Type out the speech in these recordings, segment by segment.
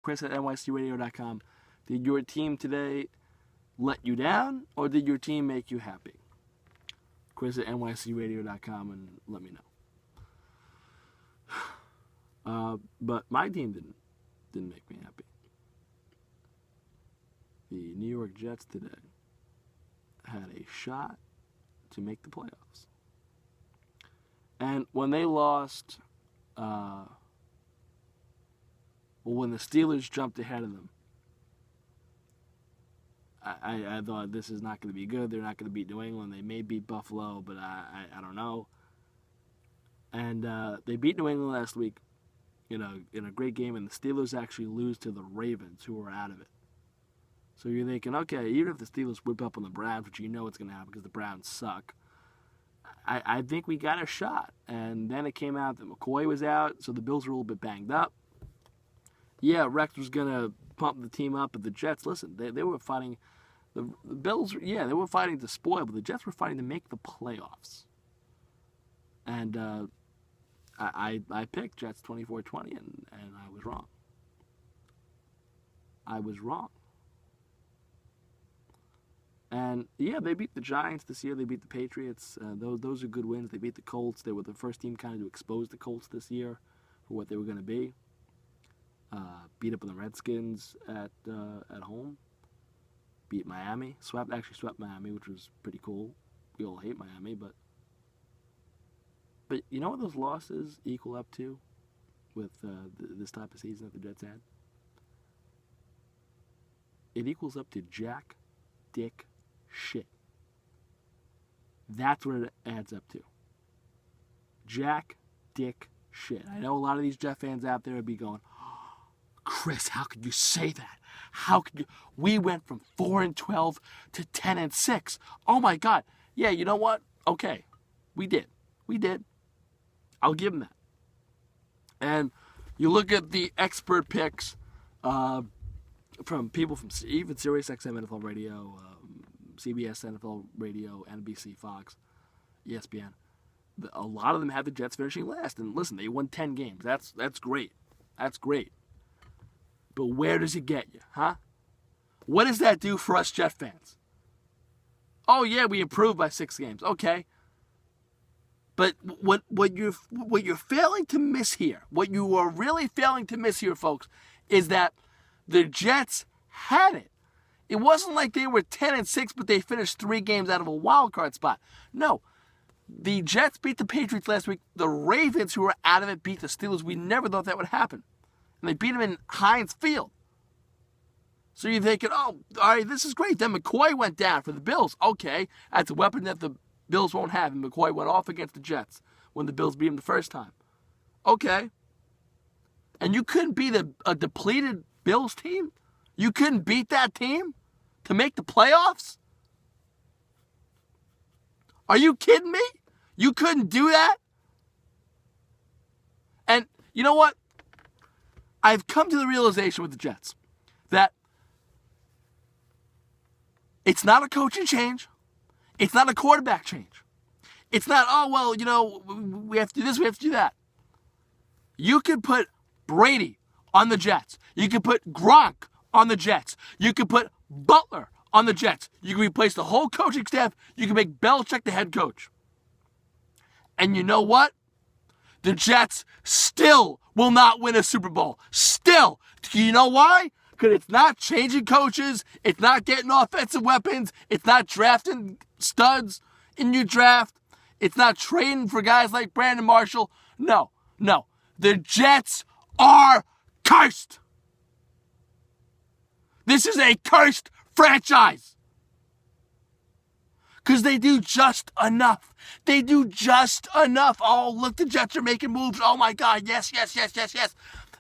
Chris at nycradio.com. Did your team today let you down, or did your team make you happy? Chris at nycradio.com, and let me know. But my team didn't make me happy. The New York Jets today had a shot to make the playoffs. And when they lost, when the Steelers jumped ahead of them, I thought this is not going to be good. They're not going to beat New England. They may beat Buffalo, but I don't know. And they beat New England last week, in a great game, and the Steelers actually lose to the Ravens, who are out of it. So you're thinking, okay, even if the Steelers whip up on the Browns, which you know it's going to happen because the Browns suck, I think we got a shot. And then it came out that McCoy was out, so the Bills were a little bit banged up. Yeah, Rex was going to pump the team up, but the Jets, listen, they were fighting. The Bills, yeah, they were fighting to spoil, but the Jets were fighting to make the playoffs. And I picked Jets 24-20, and I was wrong. I was wrong. And, yeah, they beat the Giants this year. They beat the Patriots. Those are good wins. They beat the Colts. They were the first team kind of to expose the Colts this year for what they were going to be. Beat up on the Redskins at home. Beat Miami. Swept Miami, which was pretty cool. We all hate Miami, but you know what those losses equal up to with this type of season that the Jets had? It equals up to Jack Dick shit. That's what it adds up to. Jack Dick shit. I know a lot of these Jet fans out there would be going, oh, Chris, how could you say that? How could you? We went from 4-12 to 10-6. Oh my God. Yeah, you know what? Okay, we did. I'll give them that. And you look at the expert picks from people from even SiriusXM NFL Radio, CBS NFL Radio, NBC, Fox, ESPN. A lot of them had the Jets finishing last. And listen, they won 10 games. That's great. That's great. But where does it get you, huh? What does that do for us Jet fans? Oh yeah, we improved by 6 games. Okay. But what you're failing to miss here, what you are really failing to miss here, folks, is that the Jets had it. It wasn't like they were 10-6, but they finished 3 games out of a wild card spot. No, the Jets beat the Patriots last week. The Ravens, who were out of it, beat the Steelers. We never thought that would happen, and they beat them in Heinz Field. So you're thinking, oh, all right, this is great. Then McCoy went down for the Bills. Okay, that's a weapon that the Bills won't have, and McCoy went off against the Jets when the Bills beat him the first time. Okay. And you couldn't beat a depleted Bills team? You couldn't beat that team to make the playoffs? Are you kidding me? You couldn't do that? And you know what? I've come to the realization with the Jets that it's not a coaching change. It's not a quarterback change. It's not, oh, well, we have to do this, we have to do that. You could put Brady on the Jets. You could put Gronk on the Jets. You could put Butler on the Jets. You can replace the whole coaching staff. You can make Belichick the head coach. And you know what? The Jets still will not win a Super Bowl. Still. You know why? Because it's not changing coaches. It's not getting offensive weapons. It's not drafting studs in your draft. It's not trading for guys like Brandon Marshall. No. The Jets are cursed. This is a cursed franchise. Because they do just enough. They do just enough. Oh, look, the Jets are making moves. Oh, my God. Yes.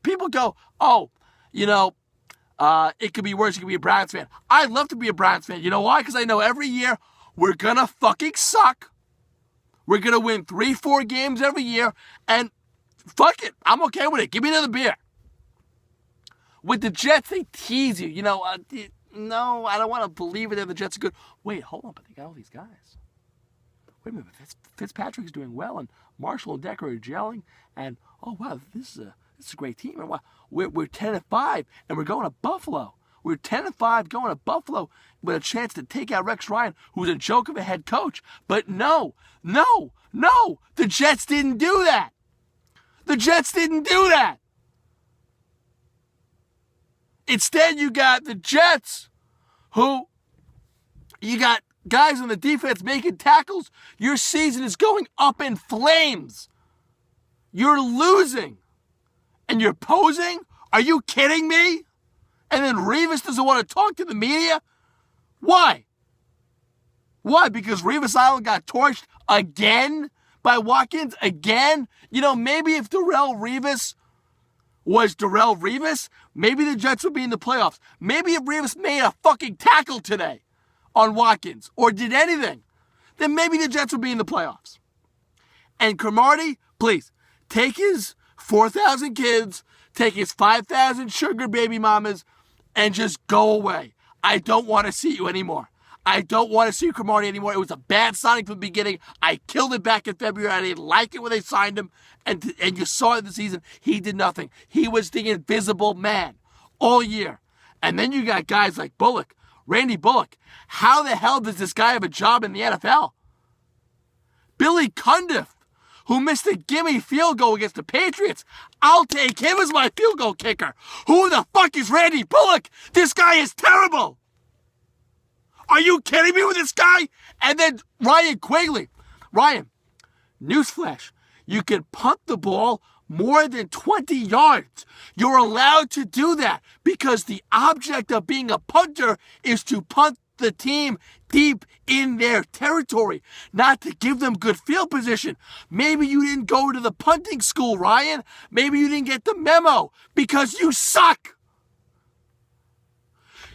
People go, oh, it could be worse. You could be a Browns fan. I'd love to be a Browns fan. You know why? Because I know every year we're going to fucking suck. We're going to win 3-4 games every year. And fuck it. I'm okay with it. Give me another beer. With the Jets, they tease you. No, I don't want to believe it that the Jets are good. Wait, hold on. But they got all these guys. Wait a minute. Fitzpatrick's doing well. And Marshall and Decker are gelling. And, oh, wow, this this is a great team. We're 10-5, and we're going to Buffalo. We're 10-5 going to Buffalo with a chance to take out Rex Ryan, who's a joke of a head coach. But no, the Jets didn't do that. The Jets didn't do that. Instead, you got the Jets, who you got guys on the defense making tackles. Your season is going up in flames. You're losing. And you're posing? Are you kidding me? And then Revis doesn't want to talk to the media? Why? Why? Because Revis Island got torched again by Watkins? Again? You know, maybe if Darrelle Revis was Darrelle Revis, maybe the Jets would be in the playoffs. Maybe if Revis made a fucking tackle today on Watkins or did anything, then maybe the Jets would be in the playoffs. And Cromartie, please, take his 4,000 kids, take his 5,000 sugar baby mamas, and just go away. I don't want to see you anymore. I don't want to see Cromartie anymore. It was a bad signing from the beginning. I killed it back in February. I didn't like it when they signed him. And you saw it this season. He did nothing. He was the invisible man all year. And then you got guys like Bullock, Randy Bullock. How the hell does this guy have a job in the NFL? Billy Cundiff, who missed a gimme field goal against the Patriots. I'll take him as my field goal kicker. Who the fuck is Randy Bullock? This guy is terrible. Are you kidding me with this guy? And then Ryan Quigley. Ryan, newsflash, you can punt the ball more than 20 yards. You're allowed to do that because the object of being a punter is to punt the team deep in their territory, not to give them good field position. Maybe you didn't go to the punting school, Ryan. Maybe you didn't get the memo because you suck.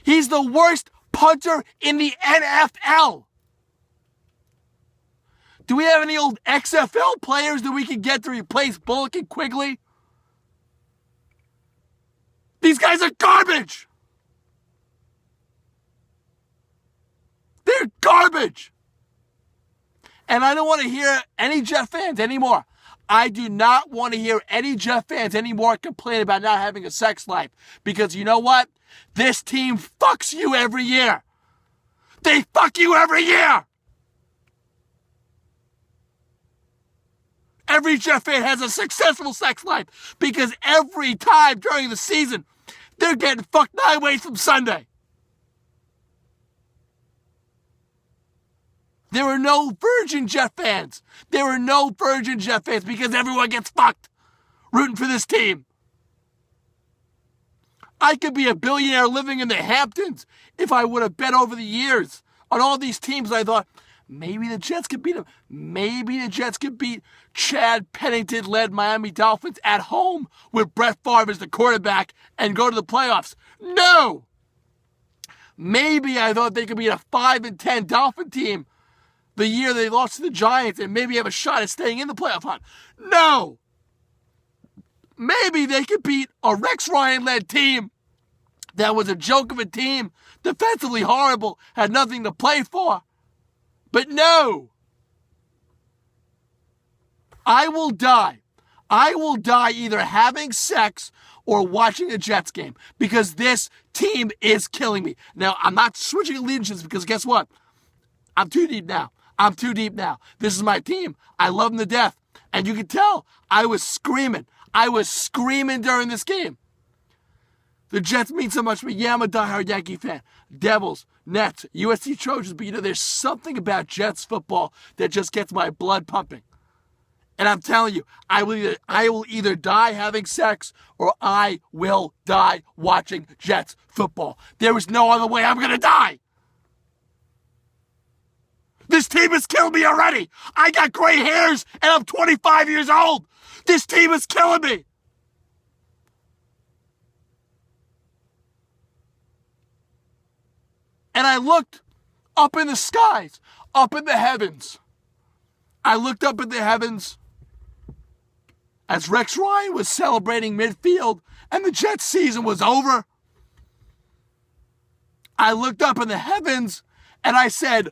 He's the worst punter in the NFL. Do we have any old XFL players that we can get to replace Bullock and Quigley? These guys are garbage. They're garbage. And I don't want to hear any Jet fans anymore. I do not want to hear any Jet fans anymore complain about not having a sex life. Because you know what? This team fucks you every year. They fuck you every year. Every Jet fan has a successful sex life because every time during the season, they're getting fucked 9 ways from Sunday. There are no virgin Jet fans. There are no virgin Jet fans because everyone gets fucked rooting for this team. I could be a billionaire living in the Hamptons if I would have bet over the years on all these teams. I thought, maybe the Jets could beat them. Maybe the Jets could beat Chad Pennington-led Miami Dolphins at home with Brett Favre as the quarterback and go to the playoffs. No! Maybe I thought they could beat a 5-10 Dolphin team the year they lost to the Giants and maybe have a shot at staying in the playoff hunt. No! Maybe they could beat a Rex Ryan-led team that was a joke of a team, defensively horrible, had nothing to play for. But no! I will die. I will die either having sex or watching a Jets game because this team is killing me. Now, I'm not switching allegiances because guess what? I'm too deep now. This is my team. I love them to death. And you can tell I was screaming. During this game. The Jets mean so much to me. Yeah, I'm a diehard Yankee fan. Devils, Nets, USC Trojans. But, you know, there's something about Jets football that just gets my blood pumping. And I'm telling you, I will either die having sex or I will die watching Jets football. There is no other way I'm going to die. This team has killed me already. I got gray hairs and I'm 25 years old. This team is killing me. And I looked up in the skies, up in the heavens. I looked up at the heavens as Rex Ryan was celebrating midfield and the Jets season was over. I looked up in the heavens and I said,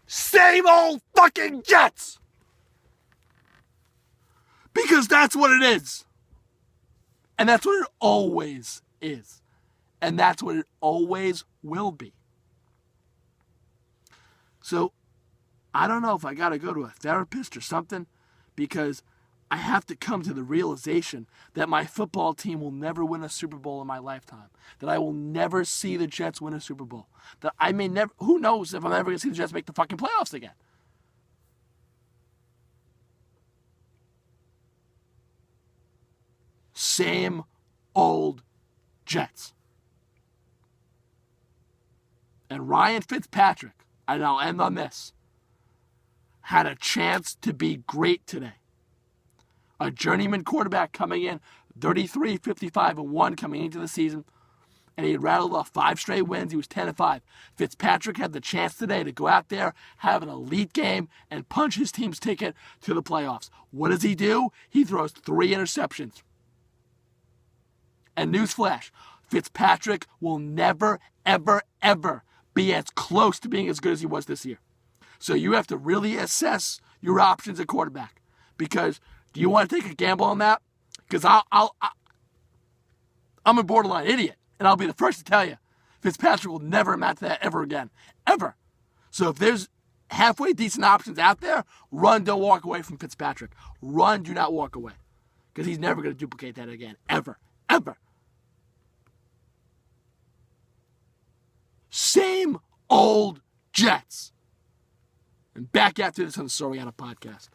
same old fucking Jets. Because that's what it is. And that's what it always is. And that's what it always will be. So, I don't know if I got to go to a therapist or something, because I have to come to the realization that my football team will never win a Super Bowl in my lifetime. That I will never see the Jets win a Super Bowl. That I may never, who knows if I'm ever going to see the Jets make the fucking playoffs again. Same old Jets. And Ryan Fitzpatrick, and I'll end on this, had a chance to be great today. A journeyman quarterback coming in, 33, 55, and 1 coming into the season, and he had rattled off 5 straight wins. He was 10-5. Fitzpatrick had the chance today to go out there, have an elite game, and punch his team's ticket to the playoffs. What does he do? He throws 3 interceptions. And newsflash, Fitzpatrick will never, ever, ever be as close to being as good as he was this year. So you have to really assess your options at quarterback. Because do you want to take a gamble on that? Because I'm a borderline idiot. And I'll be the first to tell you, Fitzpatrick will never amount to that ever again. Ever. So if there's halfway decent options out there, run, don't walk away from Fitzpatrick. Run, do not walk away. Because he's never going to duplicate that again. Ever. Ever. Same old Jets. And back after this on the Soriano podcast.